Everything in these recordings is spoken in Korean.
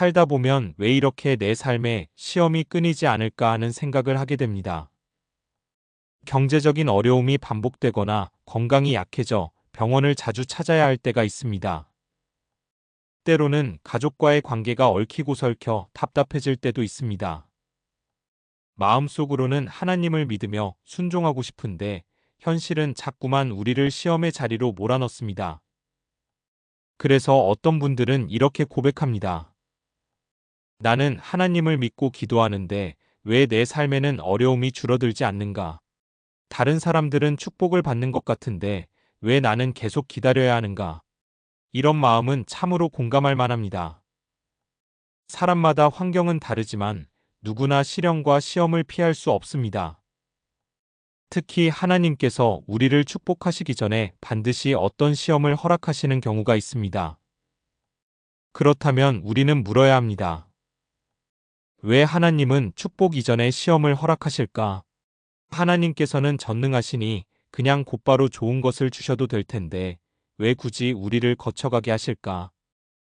살다 보면 왜 이렇게 내 삶에 시험이 끊이지 않을까 하는 생각을 하게 됩니다. 경제적인 어려움이 반복되거나 건강이 약해져 병원을 자주 찾아야 할 때가 있습니다. 때로는 가족과의 관계가 얽히고 설켜 답답해질 때도 있습니다. 마음속으로는 하나님을 믿으며 순종하고 싶은데 현실은 자꾸만 우리를 시험의 자리로 몰아넣습니다. 그래서 어떤 분들은 이렇게 고백합니다. 나는 하나님을 믿고 기도하는데 왜 내 삶에는 어려움이 줄어들지 않는가? 다른 사람들은 축복을 받는 것 같은데 왜 나는 계속 기다려야 하는가? 이런 마음은 참으로 공감할 만합니다. 사람마다 환경은 다르지만 누구나 시련과 시험을 피할 수 없습니다. 특히 하나님께서 우리를 축복하시기 전에 반드시 어떤 시험을 허락하시는 경우가 있습니다. 그렇다면 우리는 물어야 합니다. 왜 하나님은 축복 이전에 시험을 허락하실까? 하나님께서는 전능하시니 그냥 곧바로 좋은 것을 주셔도 될 텐데 왜 굳이 우리를 거쳐가게 하실까?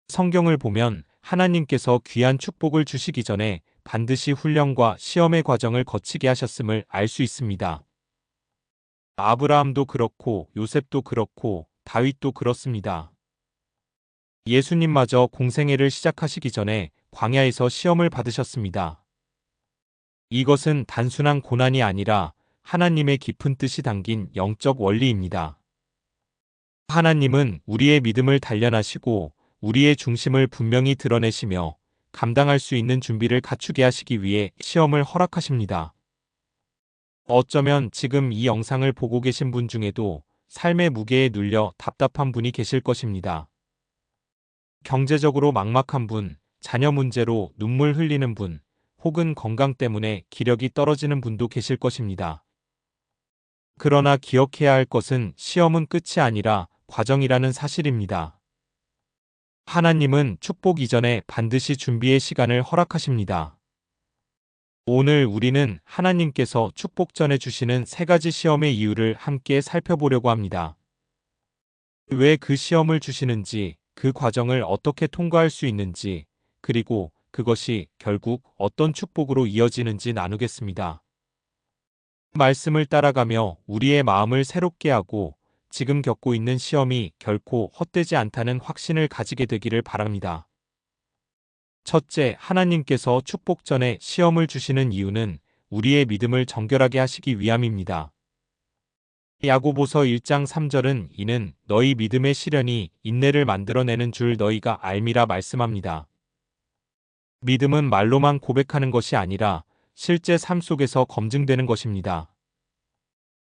성경을 보면 하나님께서 귀한 축복을 주시기 전에 반드시 훈련과 시험의 과정을 거치게 하셨음을 알 수 있습니다. 아브라함도 그렇고 요셉도 그렇고 다윗도 그렇습니다. 예수님마저 공생애를 시작하시기 전에 광야에서 시험을 받으셨습니다. 이것은 단순한 고난이 아니라 하나님의 깊은 뜻이 담긴 영적 원리입니다. 하나님은 우리의 믿음을 단련하시고 우리의 중심을 분명히 드러내시며 감당할 수 있는 준비를 갖추게 하시기 위해 시험을 허락하십니다. 어쩌면 지금 이 영상을 보고 계신 분 중에도 삶의 무게에 눌려 답답한 분이 계실 것입니다. 경제적으로 막막한 분, 자녀 문제로 눈물 흘리는 분, 혹은 건강 때문에 기력이 떨어지는 분도 계실 것입니다. 그러나 기억해야 할 것은 시험은 끝이 아니라 과정이라는 사실입니다. 하나님은 축복 이전에 반드시 준비의 시간을 허락하십니다. 오늘 우리는 하나님께서 축복 전에 주시는 3가지 시험의 이유를 함께 살펴보려고 합니다. 왜 그 시험을 주시는지, 그 과정을 어떻게 통과할 수 있는지, 그리고 그것이 결국 어떤 축복으로 이어지는지 나누겠습니다. 말씀을 따라가며 우리의 마음을 새롭게 하고 지금 겪고 있는 시험이 결코 헛되지 않다는 확신을 가지게 되기를 바랍니다. 첫째, 하나님께서 축복 전에 시험을 주시는 이유는 우리의 믿음을 정결하게 하시기 위함입니다. 야고보서 1장 3절은 이는 너희 믿음의 시련이 인내를 만들어내는 줄 너희가 알미라 말씀합니다. 믿음은 말로만 고백하는 것이 아니라 실제 삶 속에서 검증되는 것입니다.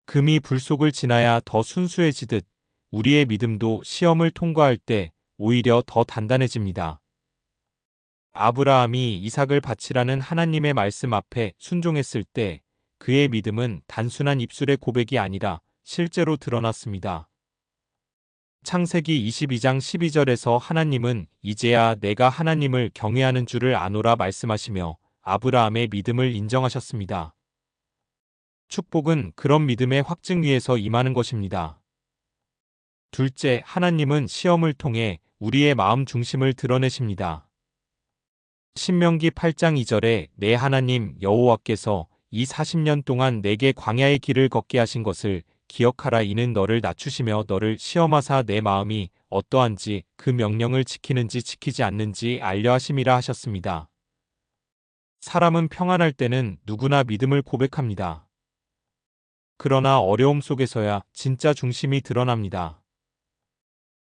금이 불 속을 지나야 더 순수해지듯 우리의 믿음도 시험을 통과할 때 오히려 더 단단해집니다. 아브라함이 이삭을 바치라는 하나님의 말씀 앞에 순종했을 때 그의 믿음은 단순한 입술의 고백이 아니라 실제로 드러났습니다. 창세기 22장 12절에서 하나님은 이제야 내가 하나님을 경외하는 줄을 아노라 말씀하시며 아브라함의 믿음을 인정하셨습니다. 축복은 그런 믿음의 확증 위에서 임하는 것입니다. 둘째, 하나님은 시험을 통해 우리의 마음 중심을 드러내십니다. 신명기 8장 2절에 내 하나님 여호와께서 이 40년 동안 내게 광야의 길을 걷게 하신 것을 기억하라. 이는 너를 낮추시며 너를 시험하사 내 마음이 어떠한지 그 명령을 지키는지 지키지 않는지 알려 하심이라 하셨습니다. 사람은 평안할 때는 누구나 믿음을 고백합니다. 그러나 어려움 속에서야 진짜 중심이 드러납니다.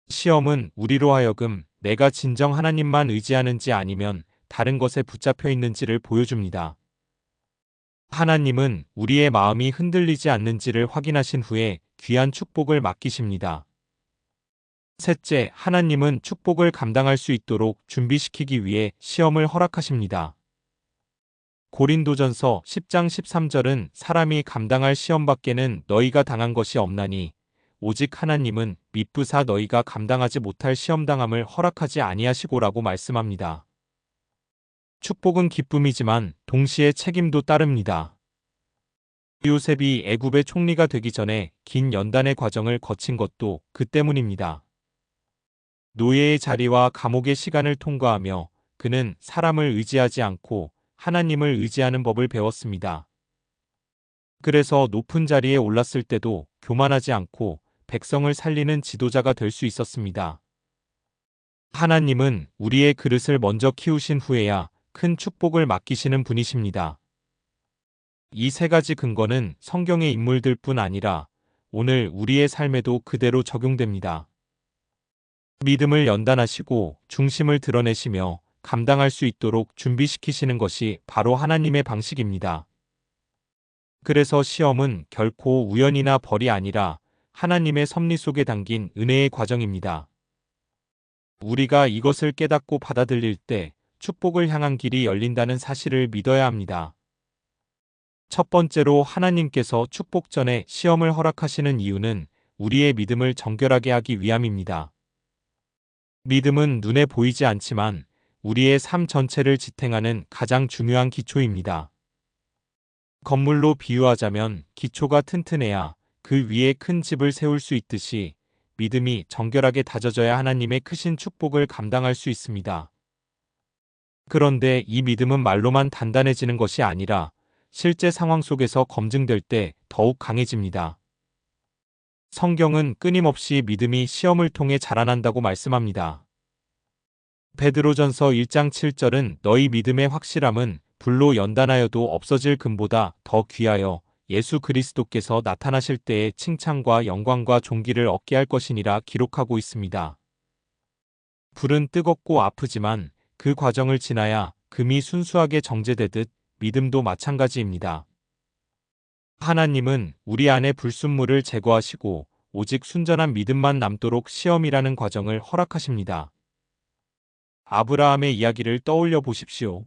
시험은 우리로 하여금 내가 진정 하나님만 의지하는지 아니면 다른 것에 붙잡혀 있는지를 보여줍니다. 하나님은 우리의 마음이 흔들리지 않는지를 확인하신 후에 귀한 축복을 맡기십니다. 셋째, 하나님은 축복을 감당할 수 있도록 준비시키기 위해 시험을 허락하십니다. 고린도전서 10장 13절은 사람이 감당할 시험밖에는 너희가 당한 것이 없나니 오직 하나님은 미쁘사 너희가 감당하지 못할 시험당함을 허락하지 아니하시고라고 말씀합니다. 축복은 기쁨이지만 동시에 책임도 따릅니다. 요셉이 애굽의 총리가 되기 전에 긴 연단의 과정을 거친 것도 그 때문입니다. 노예의 자리와 감옥의 시간을 통과하며 그는 사람을 의지하지 않고 하나님을 의지하는 법을 배웠습니다. 그래서 높은 자리에 올랐을 때도 교만하지 않고 백성을 살리는 지도자가 될 수 있었습니다. 하나님은 우리의 그릇을 먼저 키우신 후에야 큰 축복을 맡기시는 분이십니다. 이 세 가지 근거는 성경의 인물들 뿐 아니라 오늘 우리의 삶에도 그대로 적용됩니다. 믿음을 연단하시고 중심을 드러내시며 감당할 수 있도록 준비시키시는 것이 바로 하나님의 방식입니다. 그래서 시험은 결코 우연이나 벌이 아니라 하나님의 섭리 속에 담긴 은혜의 과정입니다. 우리가 이것을 깨닫고 받아들일 때 축복을 향한 길이 열린다는 사실을 믿어야 합니다. 첫 번째로 하나님께서 축복 전에 시험을 허락하시는 이유는 우리의 믿음을 정결하게 하기 위함입니다. 믿음은 눈에 보이지 않지만 우리의 삶 전체를 지탱하는 가장 중요한 기초입니다. 건물로 비유하자면 기초가 튼튼해야 그 위에 큰 집을 세울 수 있듯이 믿음이 정결하게 다져져야 하나님의 크신 축복을 감당할 수 있습니다. 그런데 이 믿음은 말로만 단단해지는 것이 아니라 실제 상황 속에서 검증될 때 더욱 강해집니다. 성경은 끊임없이 믿음이 시험을 통해 자라난다고 말씀합니다. 베드로전서 1장 7절은 너희 믿음의 확실함은 불로 연단하여도 없어질 금보다 더 귀하여 예수 그리스도께서 나타나실 때에 칭찬과 영광과 존귀를 얻게 할 것이니라 기록하고 있습니다. 불은 뜨겁고 아프지만 그 과정을 지나야 금이 순수하게 정제되듯 믿음도 마찬가지입니다. 하나님은 우리 안에 불순물을 제거하시고 오직 순전한 믿음만 남도록 시험이라는 과정을 허락하십니다. 아브라함의 이야기를 떠올려 보십시오.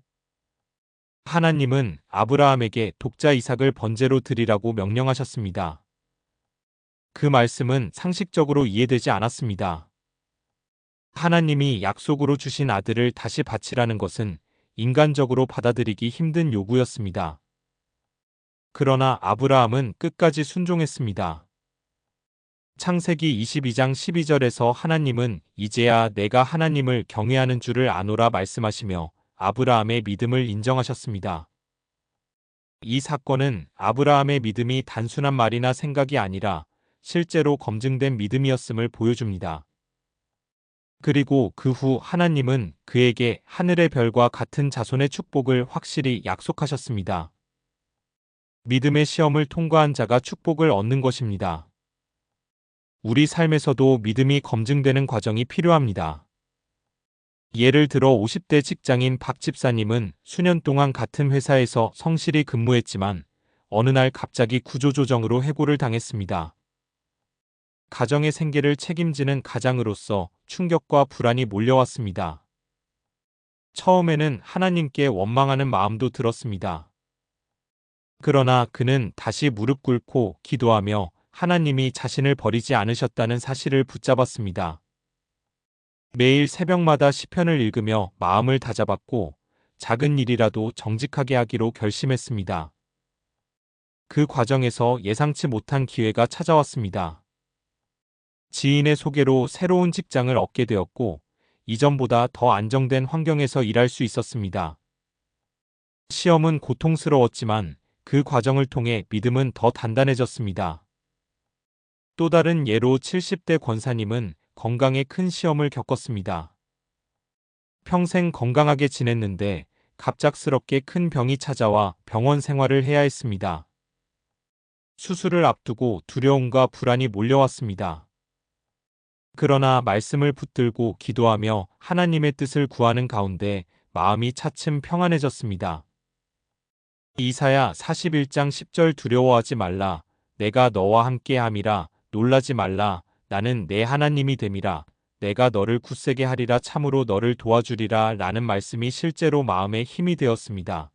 하나님은 아브라함에게 독자 이삭을 번제로 드리라고 명령하셨습니다. 그 말씀은 상식적으로 이해되지 않았습니다. 하나님이 약속으로 주신 아들을 다시 바치라는 것은 인간적으로 받아들이기 힘든 요구였습니다. 그러나 아브라함은 끝까지 순종했습니다. 창세기 22장 12절에서 하나님은 이제야 내가 하나님을 경외하는 줄을 아노라 말씀하시며 아브라함의 믿음을 인정하셨습니다. 이 사건은 아브라함의 믿음이 단순한 말이나 생각이 아니라 실제로 검증된 믿음이었음을 보여줍니다. 그리고 그 후 하나님은 그에게 하늘의 별과 같은 자손의 축복을 확실히 약속하셨습니다. 믿음의 시험을 통과한 자가 축복을 얻는 것입니다. 우리 삶에서도 믿음이 검증되는 과정이 필요합니다. 예를 들어 50대 직장인 박 집사님은 수년 동안 같은 회사에서 성실히 근무했지만 어느 날 갑자기 구조조정으로 해고를 당했습니다. 가정의 생계를 책임지는 가장으로서 충격과 불안이 몰려왔습니다. 처음에는 하나님께 원망하는 마음도 들었습니다. 그러나 그는 다시 무릎 꿇고 기도하며 하나님이 자신을 버리지 않으셨다는 사실을 붙잡았습니다. 매일 새벽마다 시편을 읽으며 마음을 다잡았고 작은 일이라도 정직하게 하기로 결심했습니다. 그 과정에서 예상치 못한 기회가 찾아왔습니다. 지인의 소개로 새로운 직장을 얻게 되었고 이전보다 더 안정된 환경에서 일할 수 있었습니다. 시험은 고통스러웠지만 그 과정을 통해 믿음은 더 단단해졌습니다. 또 다른 예로 70대 권사님은 건강에 큰 시험을 겪었습니다. 평생 건강하게 지냈는데 갑작스럽게 큰 병이 찾아와 병원 생활을 해야 했습니다. 수술을 앞두고 두려움과 불안이 몰려왔습니다. 그러나 말씀을 붙들고 기도하며 하나님의 뜻을 구하는 가운데 마음이 차츰 평안해졌습니다. 이사야 41장 10절 두려워하지 말라. 내가 너와 함께함이라. 놀라지 말라. 나는 내 하나님이 됨이라. 내가 너를 굳세게 하리라. 참으로 너를 도와주리라. 라는 말씀이 실제로 마음에 힘이 되었습니다.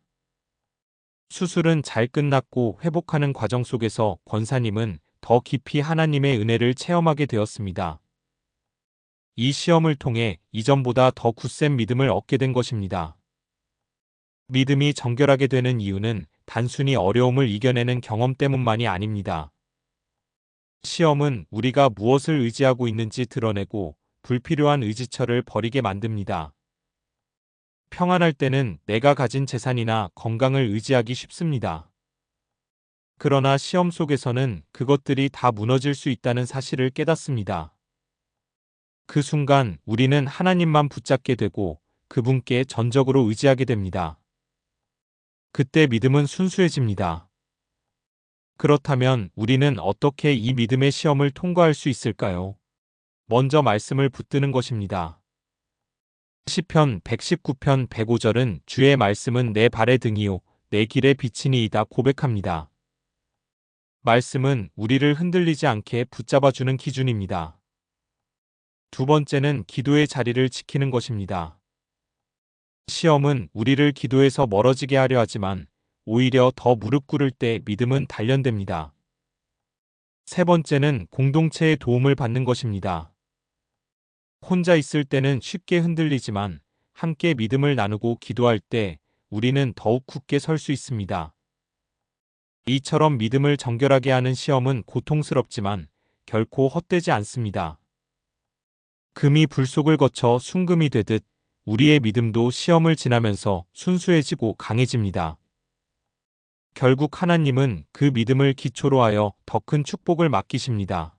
수술은 잘 끝났고 회복하는 과정 속에서 권사님은 더 깊이 하나님의 은혜를 체험하게 되었습니다. 이 시험을 통해 이전보다 더 굳센 믿음을 얻게 된 것입니다. 믿음이 정결하게 되는 이유는 단순히 어려움을 이겨내는 경험 때문만이 아닙니다. 시험은 우리가 무엇을 의지하고 있는지 드러내고 불필요한 의지처를 버리게 만듭니다. 평안할 때는 내가 가진 재산이나 건강을 의지하기 쉽습니다. 그러나 시험 속에서는 그것들이 다 무너질 수 있다는 사실을 깨닫습니다. 그 순간 우리는 하나님만 붙잡게 되고 그분께 전적으로 의지하게 됩니다. 그때 믿음은 순수해집니다. 그렇다면 우리는 어떻게 이 믿음의 시험을 통과할 수 있을까요? 먼저 말씀을 붙드는 것입니다. 시편 119편 105절은 주의 말씀은 내 발의 등이요 내 길의 빛이니이다 고백합니다. 말씀은 우리를 흔들리지 않게 붙잡아주는 기준입니다. 두 번째는 기도의 자리를 지키는 것입니다. 시험은 우리를 기도에서 멀어지게 하려 하지만 오히려 더 무릎 꿇을 때 믿음은 단련됩니다. 세 번째는 공동체의 도움을 받는 것입니다. 혼자 있을 때는 쉽게 흔들리지만 함께 믿음을 나누고 기도할 때 우리는 더욱 굳게 설 수 있습니다. 이처럼 믿음을 정결하게 하는 시험은 고통스럽지만 결코 헛되지 않습니다. 금이 불 속을 거쳐 순금이 되듯 우리의 믿음도 시험을 지나면서 순수해지고 강해집니다. 결국 하나님은 그 믿음을 기초로 하여 더 큰 축복을 맡기십니다.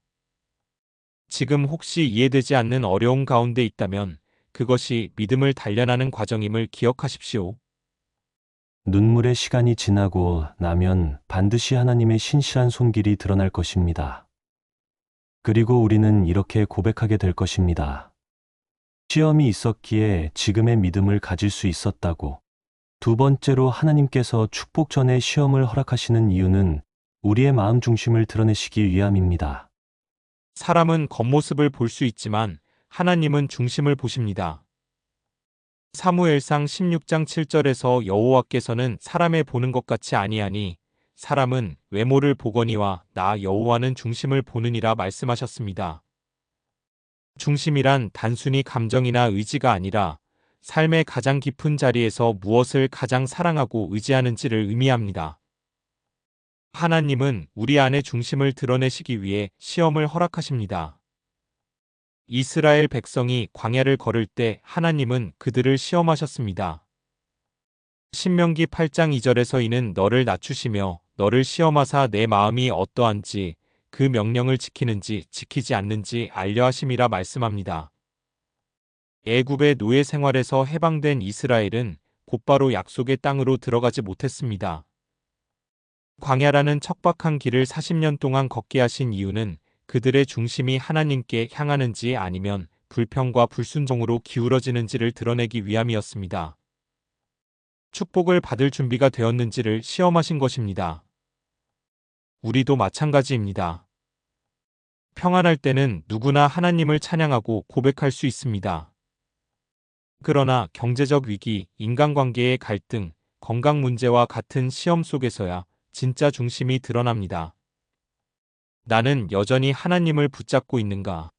지금 혹시 이해되지 않는 어려움 가운데 있다면 그것이 믿음을 단련하는 과정임을 기억하십시오. 눈물의 시간이 지나고 나면 반드시 하나님의 신실한 손길이 드러날 것입니다. 그리고 우리는 이렇게 고백하게 될 것입니다. 시험이 있었기에 지금의 믿음을 가질 수 있었다고. 두 번째로 하나님께서 축복 전에 시험을 허락하시는 이유는 우리의 마음 중심을 드러내시기 위함입니다. 사람은 겉모습을 볼 수 있지만 하나님은 중심을 보십니다. 사무엘상 16장 7절에서 여호와께서는 사람의 보는 것 같이 아니하니 사람은 외모를 보거니와 나 여호와는 중심을 보느니라 말씀하셨습니다. 중심이란 단순히 감정이나 의지가 아니라 삶의 가장 깊은 자리에서 무엇을 가장 사랑하고 의지하는지를 의미합니다. 하나님은 우리 안의 중심을 드러내시기 위해 시험을 허락하십니다. 이스라엘 백성이 광야를 걸을 때 하나님은 그들을 시험하셨습니다. 신명기 8장 2절에서 이는 너를 낮추시며 너를 시험하사 내 마음이 어떠한지 그 명령을 지키는지 지키지 않는지 알려 하심이라 말씀합니다. 애굽의 노예 생활에서 해방된 이스라엘은 곧바로 약속의 땅으로 들어가지 못했습니다. 광야라는 척박한 길을 40년 동안 걷게 하신 이유는 그들의 중심이 하나님께 향하는지 아니면 불평과 불순종으로 기울어지는지를 드러내기 위함이었습니다. 축복을 받을 준비가 되었는지를 시험하신 것입니다. 우리도 마찬가지입니다. 평안할 때는 누구나 하나님을 찬양하고 고백할 수 있습니다. 그러나 경제적 위기, 인간관계의 갈등, 건강 문제와 같은 시험 속에서야 진짜 중심이 드러납니다. 나는 여전히 하나님을 붙잡고 있는가?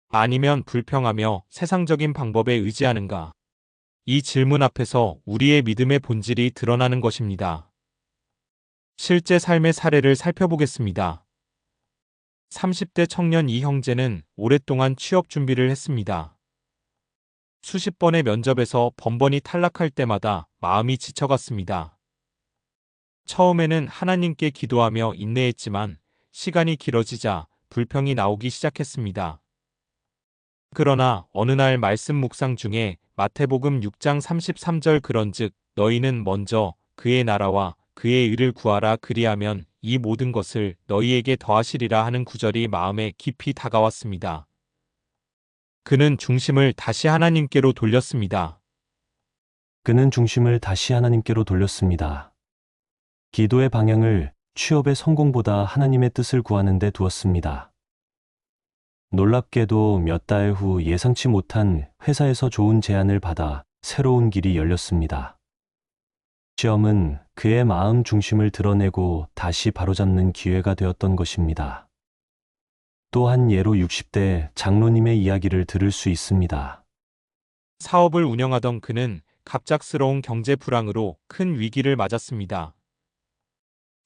아니면 불평하며 세상적인 방법에 의지하는가? 이 질문 앞에서 우리의 믿음의 본질이 드러나는 것입니다. 실제 삶의 사례를 살펴보겠습니다. 30대 청년 이 형제는 오랫동안 취업 준비를 했습니다. 수십 번의 면접에서 번번이 탈락할 때마다 마음이 지쳐갔습니다. 처음에는 하나님께 기도하며 인내했지만 시간이 길어지자 불평이 나오기 시작했습니다. 그러나 어느 날 말씀 묵상 중에 마태복음 6장 33절 그런즉 너희는 먼저 그의 나라와 그의 의를 구하라 그리하면 이 모든 것을 너희에게 더하시리라 하는 구절이 마음에 깊이 다가왔습니다. 그는 중심을 다시 하나님께로 돌렸습니다. 그는 중심을 다시 하나님께로 돌렸습니다. 기도의 방향을 취업의 성공보다 하나님의 뜻을 구하는 데 두었습니다. 놀랍게도 몇 달 후 예상치 못한 회사에서 좋은 제안을 받아 새로운 길이 열렸습니다. 시험은 그의 마음 중심을 드러내고 다시 바로잡는 기회가 되었던 것입니다. 또 한 예로 60대 장로님의 이야기를 들을 수 있습니다. 사업을 운영하던 그는 갑작스러운 경제 불황으로 큰 위기를 맞았습니다.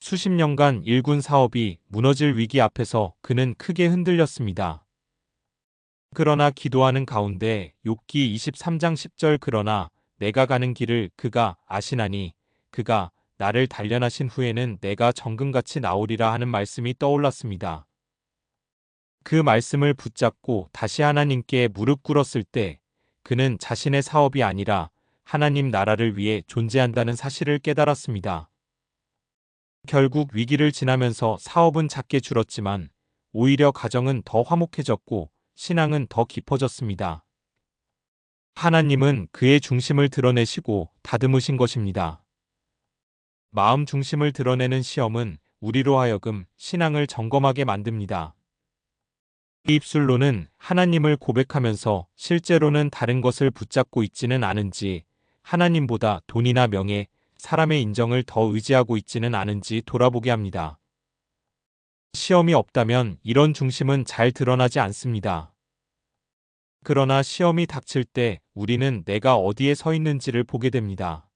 수십 년간 일군 사업이 무너질 위기 앞에서 그는 크게 흔들렸습니다. 그러나 기도하는 가운데 욥기 23장 10절 그러나 내가 가는 길을 그가 아시나니 그가 나를 단련하신 후에는 내가 정금같이 나오리라 하는 말씀이 떠올랐습니다. 그 말씀을 붙잡고 다시 하나님께 무릎 꿇었을 때 그는 자신의 사업이 아니라 하나님 나라를 위해 존재한다는 사실을 깨달았습니다. 결국 위기를 지나면서 사업은 작게 줄었지만 오히려 가정은 더 화목해졌고 신앙은 더 깊어졌습니다. 하나님은 그의 중심을 드러내시고 다듬으신 것입니다. 마음 중심을 드러내는 시험은 우리로 하여금 신앙을 점검하게 만듭니다. 입술로는 하나님을 고백하면서 실제로는 다른 것을 붙잡고 있지는 않은지, 하나님보다 돈이나 명예, 사람의 인정을 더 의지하고 있지는 않은지 돌아보게 합니다. 시험이 없다면 이런 중심은 잘 드러나지 않습니다. 그러나 시험이 닥칠 때 우리는 내가 어디에 서 있는지를 보게 됩니다.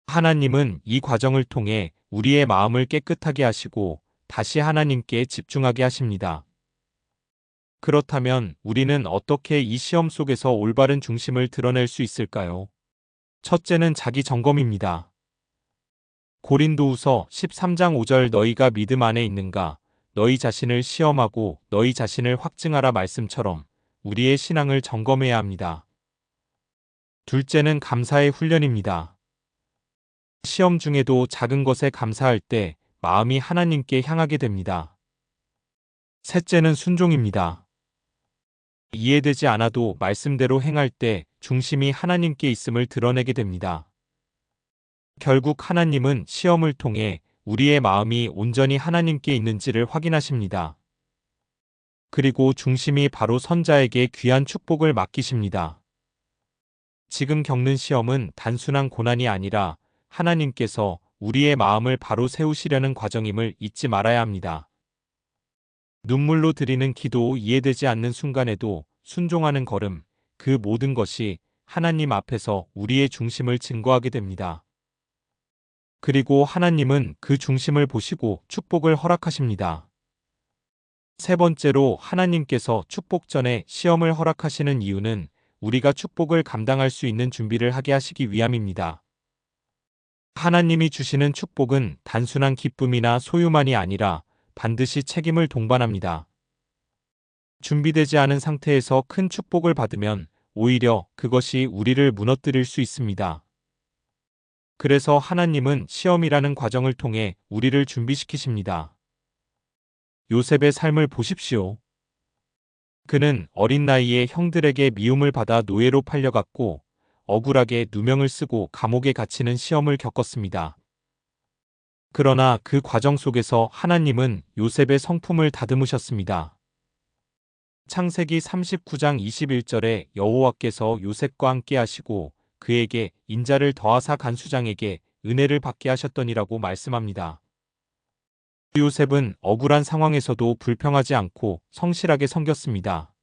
하나님은 이 과정을 통해 우리의 마음을 깨끗하게 하시고 다시 하나님께 집중하게 하십니다. 그렇다면 우리는 어떻게 이 시험 속에서 올바른 중심을 드러낼 수 있을까요? 첫째는 자기 점검입니다. 고린도후서 13장 5절 너희가 믿음 안에 있는가? 너희 자신을 시험하고 너희 자신을 확증하라 말씀처럼 우리의 신앙을 점검해야 합니다. 둘째는 감사의 훈련입니다. 시험 중에도 작은 것에 감사할 때 마음이 하나님께 향하게 됩니다. 셋째는 순종입니다. 이해되지 않아도 말씀대로 행할 때 중심이 하나님께 있음을 드러내게 됩니다. 결국 하나님은 시험을 통해 우리의 마음이 온전히 하나님께 있는지를 확인하십니다. 그리고 중심이 바로 선자에게 귀한 축복을 맡기십니다. 지금 겪는 시험은 단순한 고난이 아니라 하나님께서 우리의 마음을 바로 세우시려는 과정임을 잊지 말아야 합니다. 눈물로 드리는 기도, 이해되지 않는 순간에도 순종하는 걸음, 그 모든 것이 하나님 앞에서 우리의 중심을 증거하게 됩니다. 그리고 하나님은 그 중심을 보시고 축복을 허락하십니다. 세 번째로 하나님께서 축복 전에 시험을 허락하시는 이유는 우리가 축복을 감당할 수 있는 준비를 하게 하시기 위함입니다. 하나님이 주시는 축복은 단순한 기쁨이나 소유만이 아니라 반드시 책임을 동반합니다. 준비되지 않은 상태에서 큰 축복을 받으면 오히려 그것이 우리를 무너뜨릴 수 있습니다. 그래서 하나님은 시험이라는 과정을 통해 우리를 준비시키십니다. 요셉의 삶을 보십시오. 그는 어린 나이에 형들에게 미움을 받아 노예로 팔려갔고 억울하게 누명을 쓰고 감옥에 갇히는 시험을 겪었습니다. 그러나 그 과정 속에서 하나님은 요셉의 성품을 다듬으셨습니다. 창세기 39장 21절에 여호와께서 요셉과 함께 하시고 그에게 인자를 더하사 간수장에게 은혜를 받게 하셨더니라고 말씀합니다. 요셉은 억울한 상황에서도 불평하지 않고 성실하게 섬겼습니다.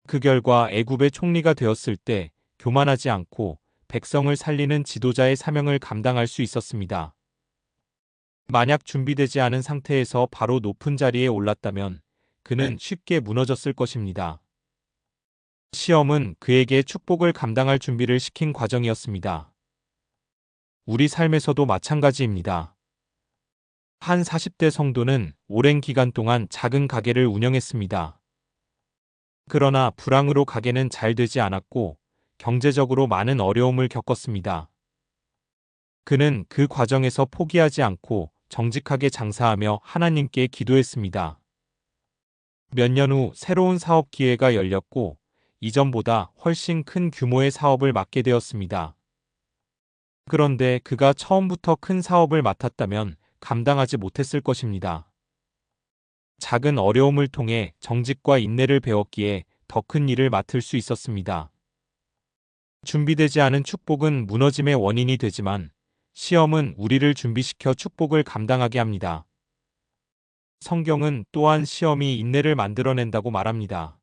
그 결과 애굽의 총리가 되었을 때 교만하지 않고 백성을 살리는 지도자의 사명을 감당할 수 있었습니다. 만약 준비되지 않은 상태에서 바로 높은 자리에 올랐다면 그는 쉽게 무너졌을 것입니다. 시험은 그에게 축복을 감당할 준비를 시킨 과정이었습니다. 우리 삶에서도 마찬가지입니다. 한 40대 성도는 오랜 기간 동안 작은 가게를 운영했습니다. 그러나 불황으로 가게는 잘 되지 않았고 경제적으로 많은 어려움을 겪었습니다. 그는 그 과정에서 포기하지 않고 정직하게 장사하며 하나님께 기도했습니다. 몇 년 후 새로운 사업 기회가 열렸고 이전보다 훨씬 큰 규모의 사업을 맡게 되었습니다. 그런데 그가 처음부터 큰 사업을 맡았다면 감당하지 못했을 것입니다. 작은 어려움을 통해 정직과 인내를 배웠기에 더 큰 일을 맡을 수 있었습니다. 준비되지 않은 축복은 무너짐의 원인이 되지만 시험은 우리를 준비시켜 축복을 감당하게 합니다. 성경은 또한 시험이 인내를 만들어낸다고 말합니다.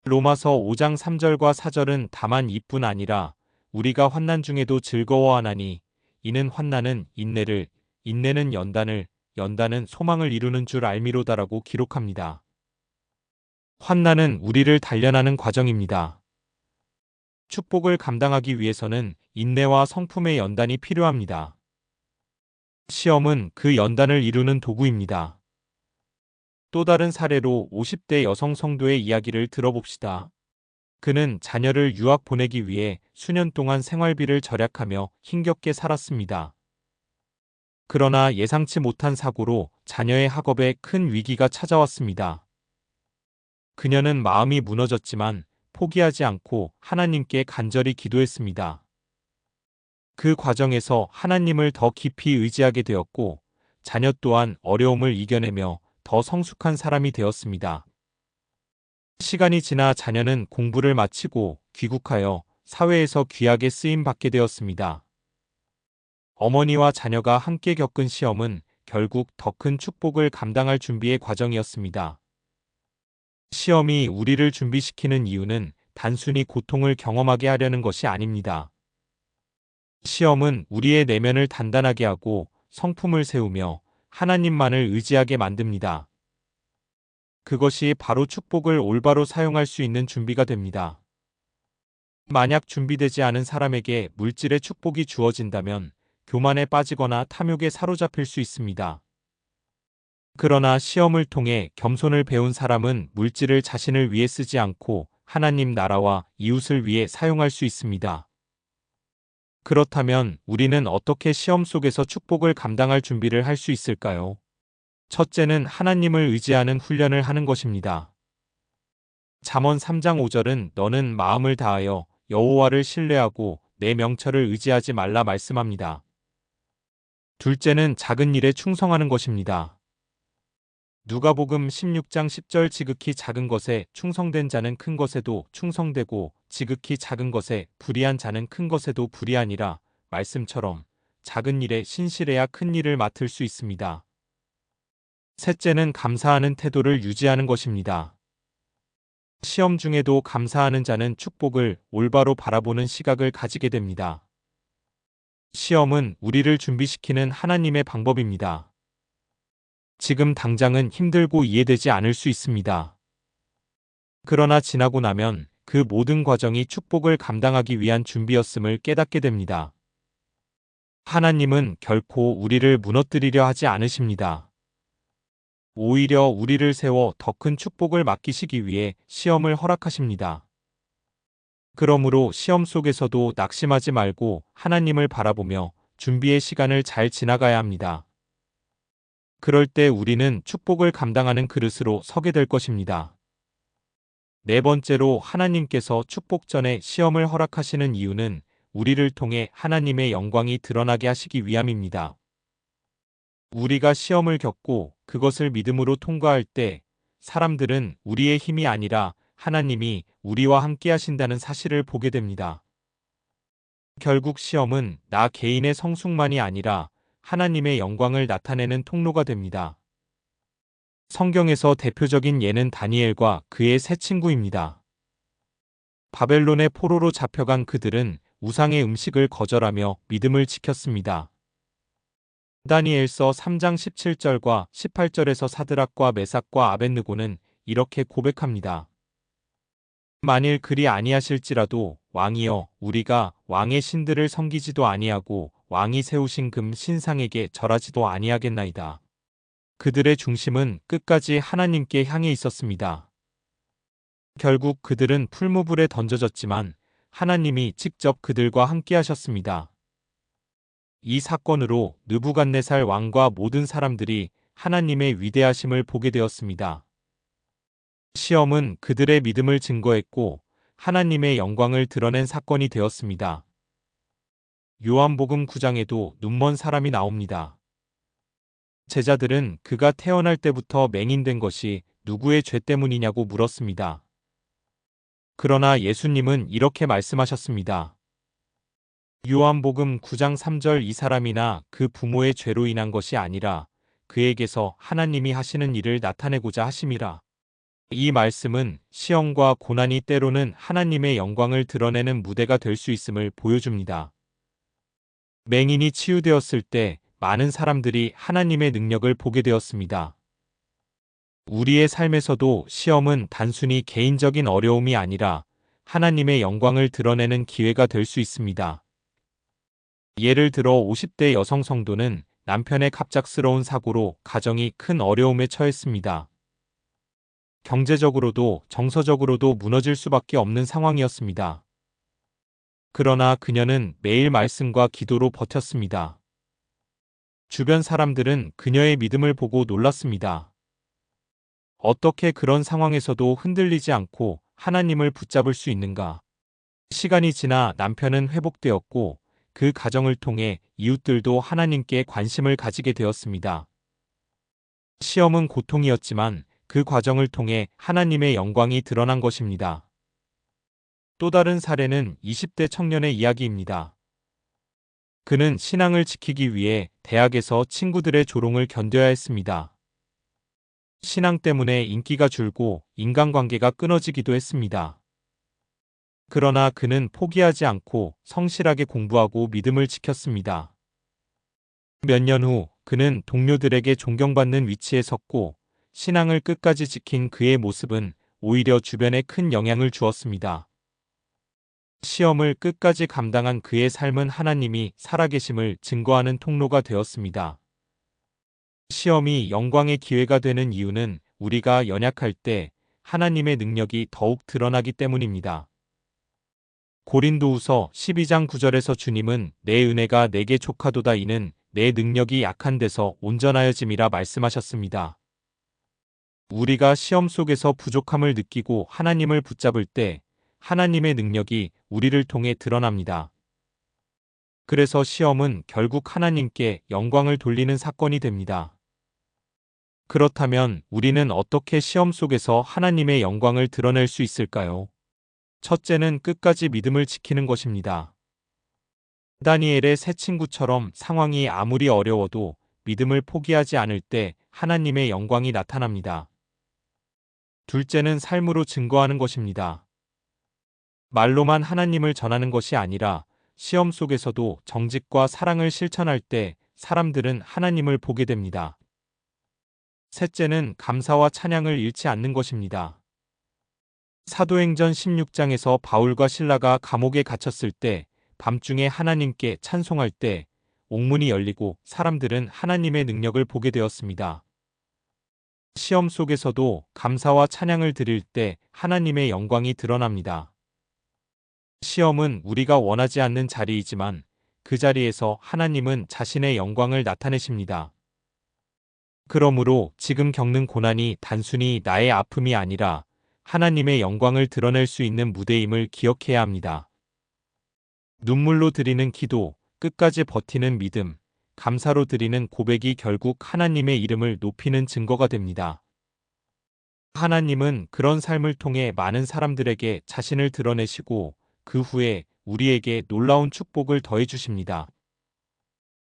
로마서 5장 3절과 4절은 다만 이뿐 아니라 우리가 환난 중에도 즐거워하나니 이는 환난은 인내를, 인내는 연단을, 연단은 소망을 이루는 줄 알미로다라고 기록합니다. 환난은 우리를 단련하는 과정입니다. 축복을 감당하기 위해서는 인내와 성품의 연단이 필요합니다. 시험은 그 연단을 이루는 도구입니다. 또 다른 사례로 50대 여성 성도의 이야기를 들어봅시다. 그는 자녀를 유학 보내기 위해 수년 동안 생활비를 절약하며 힘겹게 살았습니다. 그러나 예상치 못한 사고로 자녀의 학업에 큰 위기가 찾아왔습니다. 그녀는 마음이 무너졌지만 포기하지 않고 하나님께 간절히 기도했습니다. 그 과정에서 하나님을 더 깊이 의지하게 되었고, 자녀 또한 어려움을 이겨내며 더 성숙한 사람이 되었습니다. 시간이 지나 자녀는 공부를 마치고 귀국하여 사회에서 귀하게 쓰임 받게 되었습니다. 어머니와 자녀가 함께 겪은 시험은 결국 더 큰 축복을 감당할 준비의 과정이었습니다. 시험이 우리를 준비시키는 이유는 단순히 고통을 경험하게 하려는 것이 아닙니다. 시험은 우리의 내면을 단단하게 하고 성품을 세우며 하나님만을 의지하게 만듭니다. 그것이 바로 축복을 올바로 사용할 수 있는 준비가 됩니다. 만약 준비되지 않은 사람에게 물질의 축복이 주어진다면 교만에 빠지거나 탐욕에 사로잡힐 수 있습니다. 그러나 시험을 통해 겸손을 배운 사람은 물질을 자신을 위해 쓰지 않고 하나님 나라와 이웃을 위해 사용할 수 있습니다. 그렇다면 우리는 어떻게 시험 속에서 축복을 감당할 준비를 할 수 있을까요? 첫째는 하나님을 의지하는 훈련을 하는 것입니다. 잠언 3장 5절은 너는 마음을 다하여 여호와를 신뢰하고 내 명철을 의지하지 말라 말씀합니다. 둘째는 작은 일에 충성하는 것입니다. 누가복음 16장 10절 지극히 작은 것에 충성된 자는 큰 것에도 충성되고 지극히 작은 것에 불의한 자는 큰 것에도 불의하니라 말씀처럼 작은 일에 신실해야 큰 일을 맡을 수 있습니다. 셋째는 감사하는 태도를 유지하는 것입니다. 시험 중에도 감사하는 자는 축복을 올바로 바라보는 시각을 가지게 됩니다. 시험은 우리를 준비시키는 하나님의 방법입니다. 지금 당장은 힘들고 이해되지 않을 수 있습니다. 그러나 지나고 나면 그 모든 과정이 축복을 감당하기 위한 준비였음을 깨닫게 됩니다. 하나님은 결코 우리를 무너뜨리려 하지 않으십니다. 오히려 우리를 세워 더 큰 축복을 맡기시기 위해 시험을 허락하십니다. 그러므로 시험 속에서도 낙심하지 말고 하나님을 바라보며 준비의 시간을 잘 지나가야 합니다. 그럴 때 우리는 축복을 감당하는 그릇으로 서게 될 것입니다. 네 번째로 하나님께서 축복 전에 시험을 허락하시는 이유는 우리를 통해 하나님의 영광이 드러나게 하시기 위함입니다. 우리가 시험을 겪고 그것을 믿음으로 통과할 때 사람들은 우리의 힘이 아니라 하나님이 우리와 함께 하신다는 사실을 보게 됩니다. 결국 시험은 나 개인의 성숙만이 아니라 하나님의 영광을 나타내는 통로가 됩니다. 성경에서 대표적인 예는 다니엘과 그의 세 친구입니다. 바벨론의 포로로 잡혀간 그들은 우상의 음식을 거절하며 믿음을 지켰습니다. 다니엘서 3장 17절과 18절에서 사드락과 메삭과 아벳느고는 이렇게 고백합니다. 만일 그리 아니하실지라도 왕이여 우리가 왕의 신들을 섬기지도 아니하고 왕이 세우신 금 신상에게 절하지도 아니하겠나이다. 그들의 중심은 끝까지 하나님께 향해 있었습니다. 결국 그들은 풀무불에 던져졌지만 하나님이 직접 그들과 함께 하셨습니다. 이 사건으로 느부갓네살 왕과 모든 사람들이 하나님의 위대하심을 보게 되었습니다. 시험은 그들의 믿음을 증거했고 하나님의 영광을 드러낸 사건이 되었습니다. 요한복음 9장에도 눈먼 사람이 나옵니다. 제자들은 그가 태어날 때부터 맹인된 것이 누구의 죄 때문이냐고 물었습니다. 그러나 예수님은 이렇게 말씀하셨습니다. 요한복음 9장 3절 이 사람이나 그 부모의 죄로 인한 것이 아니라 그에게서 하나님이 하시는 일을 나타내고자 하심이라. 이 말씀은 시험과 고난이 때로는 하나님의 영광을 드러내는 무대가 될 수 있음을 보여줍니다. 맹인이 치유되었을 때 많은 사람들이 하나님의 능력을 보게 되었습니다. 우리의 삶에서도 시험은 단순히 개인적인 어려움이 아니라 하나님의 영광을 드러내는 기회가 될 수 있습니다. 예를 들어 50대 여성 성도는 남편의 갑작스러운 사고로 가정이 큰 어려움에 처했습니다. 경제적으로도 정서적으로도 무너질 수밖에 없는 상황이었습니다. 그러나 그녀는 매일 말씀과 기도로 버텼습니다. 주변 사람들은 그녀의 믿음을 보고 놀랐습니다. 어떻게 그런 상황에서도 흔들리지 않고 하나님을 붙잡을 수 있는가? 시간이 지나 남편은 회복되었고 그 가정을 통해 이웃들도 하나님께 관심을 가지게 되었습니다. 시험은 고통이었지만 그 과정을 통해 하나님의 영광이 드러난 것입니다. 또 다른 사례는 20대 청년의 이야기입니다. 그는 신앙을 지키기 위해 대학에서 친구들의 조롱을 견뎌야 했습니다. 신앙 때문에 인기가 줄고 인간관계가 끊어지기도 했습니다. 그러나 그는 포기하지 않고 성실하게 공부하고 믿음을 지켰습니다. 몇 년 후 그는 동료들에게 존경받는 위치에 섰고 신앙을 끝까지 지킨 그의 모습은 오히려 주변에 큰 영향을 주었습니다. 시험을 끝까지 감당한 그의 삶은 하나님이 살아계심을 증거하는 통로가 되었습니다. 시험이 영광의 기회가 되는 이유는 우리가 연약할 때 하나님의 능력이 더욱 드러나기 때문입니다. 고린도후서 12장 9절에서 주님은 내 은혜가 내게 족하도다 이는 내 능력이 약한 데서 온전하여짐이라 말씀하셨습니다. 우리가 시험 속에서 부족함을 느끼고 하나님을 붙잡을 때 하나님의 능력이 우리를 통해 드러납니다. 그래서 시험은 결국 하나님께 영광을 돌리는 사건이 됩니다. 그렇다면 우리는 어떻게 시험 속에서 하나님의 영광을 드러낼 수 있을까요? 첫째는 끝까지 믿음을 지키는 것입니다. 다니엘의 세 친구처럼 상황이 아무리 어려워도 믿음을 포기하지 않을 때 하나님의 영광이 나타납니다. 둘째는 삶으로 증거하는 것입니다. 말로만 하나님을 전하는 것이 아니라 시험 속에서도 정직과 사랑을 실천할 때 사람들은 하나님을 보게 됩니다. 셋째는 감사와 찬양을 잃지 않는 것입니다. 사도행전 16장에서 바울과 실라가 감옥에 갇혔을 때 밤중에 하나님께 찬송할 때 옥문이 열리고 사람들은 하나님의 능력을 보게 되었습니다. 시험 속에서도 감사와 찬양을 드릴 때 하나님의 영광이 드러납니다. 시험은 우리가 원하지 않는 자리이지만 그 자리에서 하나님은 자신의 영광을 나타내십니다. 그러므로 지금 겪는 고난이 단순히 나의 아픔이 아니라 하나님의 영광을 드러낼 수 있는 무대임을 기억해야 합니다. 눈물로 드리는 기도, 끝까지 버티는 믿음, 감사로 드리는 고백이 결국 하나님의 이름을 높이는 증거가 됩니다. 하나님은 그런 삶을 통해 많은 사람들에게 자신을 드러내시고 그 후에 우리에게 놀라운 축복을 더해 주십니다.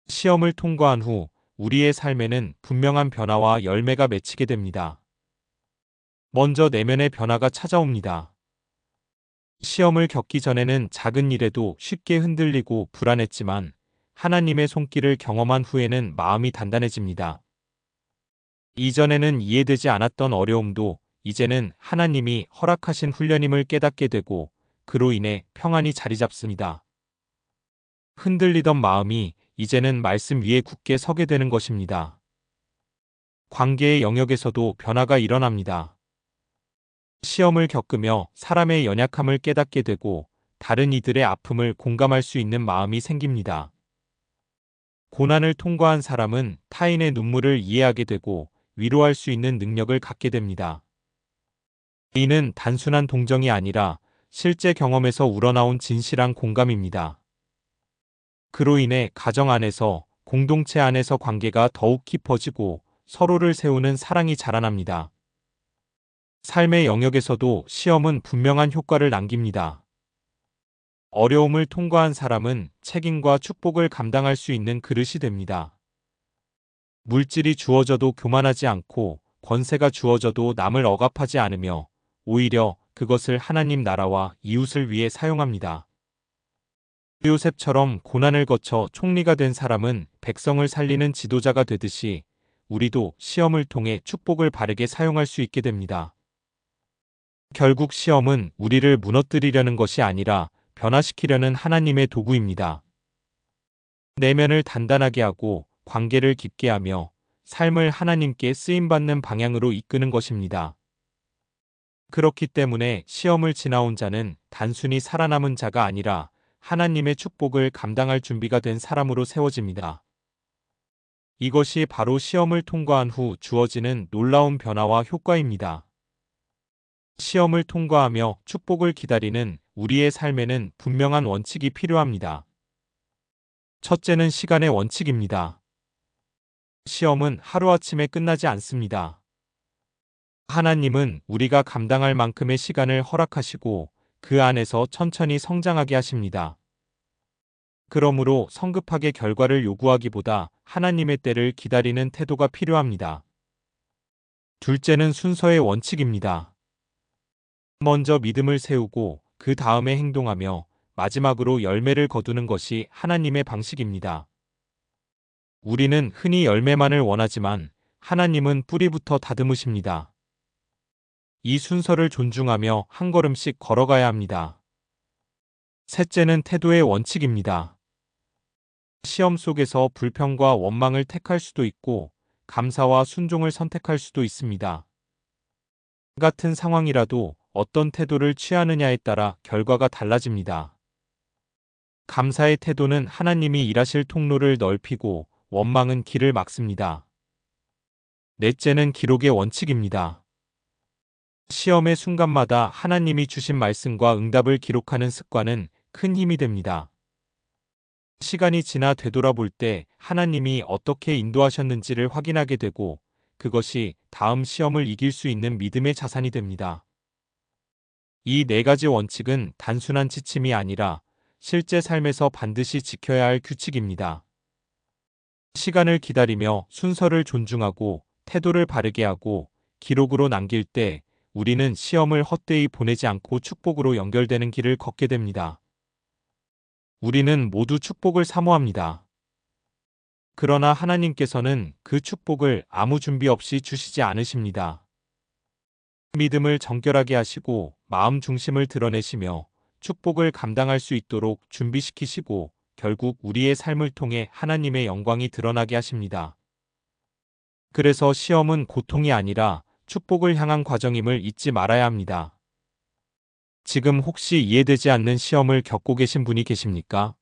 시험을 통과한 후 우리의 삶에는 분명한 변화와 열매가 맺히게 됩니다. 먼저 내면의 변화가 찾아옵니다. 시험을 겪기 전에는 작은 일에도 쉽게 흔들리고 불안했지만 하나님의 손길을 경험한 후에는 마음이 단단해집니다. 이전에는 이해되지 않았던 어려움도 이제는 하나님이 허락하신 훈련임을 깨닫게 되고 그로 인해 평안이 자리 잡습니다. 흔들리던 마음이 이제는 말씀 위에 굳게 서게 되는 것입니다. 관계의 영역에서도 변화가 일어납니다. 시험을 겪으며 사람의 연약함을 깨닫게 되고 다른 이들의 아픔을 공감할 수 있는 마음이 생깁니다. 고난을 통과한 사람은 타인의 눈물을 이해하게 되고 위로할 수 있는 능력을 갖게 됩니다. 이는 단순한 동정이 아니라 실제 경험에서 우러나온 진실한 공감입니다. 그로 인해 가정 안에서, 공동체 안에서 관계가 더욱 깊어지고 서로를 세우는 사랑이 자라납니다. 삶의 영역에서도 시험은 분명한 효과를 남깁니다. 어려움을 통과한 사람은 책임과 축복을 감당할 수 있는 그릇이 됩니다. 물질이 주어져도 교만하지 않고 권세가 주어져도 남을 억압하지 않으며 오히려 그것을 하나님 나라와 이웃을 위해 사용합니다. 요셉처럼 고난을 거쳐 총리가 된 사람은 백성을 살리는 지도자가 되듯이 우리도 시험을 통해 축복을 바르게 사용할 수 있게 됩니다. 결국 시험은 우리를 무너뜨리려는 것이 아니라 변화시키려는 하나님의 도구입니다. 내면을 단단하게 하고 관계를 깊게 하며 삶을 하나님께 쓰임받는 방향으로 이끄는 것입니다. 그렇기 때문에 시험을 지나온 자는 단순히 살아남은 자가 아니라 하나님의 축복을 감당할 준비가 된 사람으로 세워집니다. 이것이 바로 시험을 통과한 후 주어지는 놀라운 변화와 효과입니다. 시험을 통과하며 축복을 기다리는 우리의 삶에는 분명한 원칙이 필요합니다. 첫째는 시간의 원칙입니다. 시험은 하루아침에 끝나지 않습니다. 하나님은 우리가 감당할 만큼의 시간을 허락하시고 그 안에서 천천히 성장하게 하십니다. 그러므로 성급하게 결과를 요구하기보다 하나님의 때를 기다리는 태도가 필요합니다. 둘째는 순서의 원칙입니다. 먼저 믿음을 세우고 그 다음에 행동하며 마지막으로 열매를 거두는 것이 하나님의 방식입니다. 우리는 흔히 열매만을 원하지만 하나님은 뿌리부터 다듬으십니다. 이 순서를 존중하며 한 걸음씩 걸어가야 합니다. 셋째는 태도의 원칙입니다. 시험 속에서 불평과 원망을 택할 수도 있고 감사와 순종을 선택할 수도 있습니다. 같은 상황이라도 어떤 태도를 취하느냐에 따라 결과가 달라집니다. 감사의 태도는 하나님이 일하실 통로를 넓히고 원망은 길을 막습니다. 넷째는 기록의 원칙입니다. 시험의 순간마다 하나님이 주신 말씀과 응답을 기록하는 습관은 큰 힘이 됩니다. 시간이 지나 되돌아볼 때 하나님이 어떻게 인도하셨는지를 확인하게 되고 그것이 다음 시험을 이길 수 있는 믿음의 자산이 됩니다. 이 네 가지 원칙은 단순한 지침이 아니라 실제 삶에서 반드시 지켜야 할 규칙입니다. 시간을 기다리며 순서를 존중하고 태도를 바르게 하고 기록으로 남길 때 우리는 시험을 헛되이 보내지 않고 축복으로 연결되는 길을 걷게 됩니다. 우리는 모두 축복을 사모합니다. 그러나 하나님께서는 그 축복을 아무 준비 없이 주시지 않으십니다. 믿음을 정결하게 하시고 마음 중심을 드러내시며 축복을 감당할 수 있도록 준비시키시고 결국 우리의 삶을 통해 하나님의 영광이 드러나게 하십니다. 그래서 시험은 고통이 아니라 축복을 향한 과정임을 잊지 말아야 합니다. 지금 혹시 이해되지 않는 시험을 겪고 계신 분이 계십니까?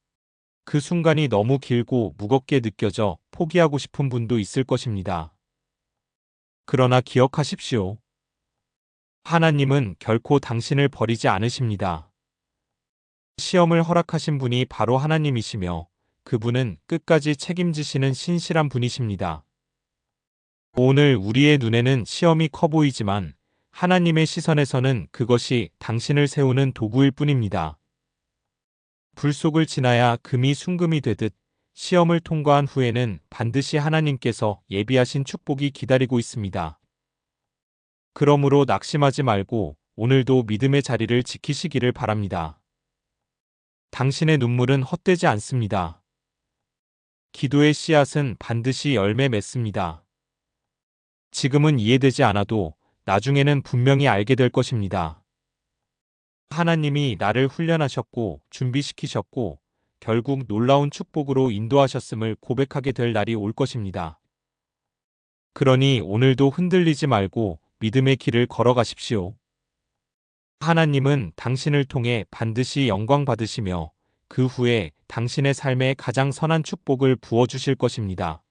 그 순간이 너무 길고 무겁게 느껴져 포기하고 싶은 분도 있을 것입니다. 그러나 기억하십시오. 하나님은 결코 당신을 버리지 않으십니다. 시험을 허락하신 분이 바로 하나님이시며 그분은 끝까지 책임지시는 신실한 분이십니다. 오늘 우리의 눈에는 시험이 커 보이지만 하나님의 시선에서는 그것이 당신을 세우는 도구일 뿐입니다. 불 속을 지나야 금이 순금이 되듯 시험을 통과한 후에는 반드시 하나님께서 예비하신 축복이 기다리고 있습니다. 그러므로 낙심하지 말고 오늘도 믿음의 자리를 지키시기를 바랍니다. 당신의 눈물은 헛되지 않습니다. 기도의 씨앗은 반드시 열매 맺습니다. 지금은 이해되지 않아도 나중에는 분명히 알게 될 것입니다. 하나님이 나를 훈련하셨고 준비시키셨고 결국 놀라운 축복으로 인도하셨음을 고백하게 될 날이 올 것입니다. 그러니 오늘도 흔들리지 말고 믿음의 길을 걸어가십시오. 하나님은 당신을 통해 반드시 영광 받으시며 그 후에 당신의 삶에 가장 선한 축복을 부어주실 것입니다.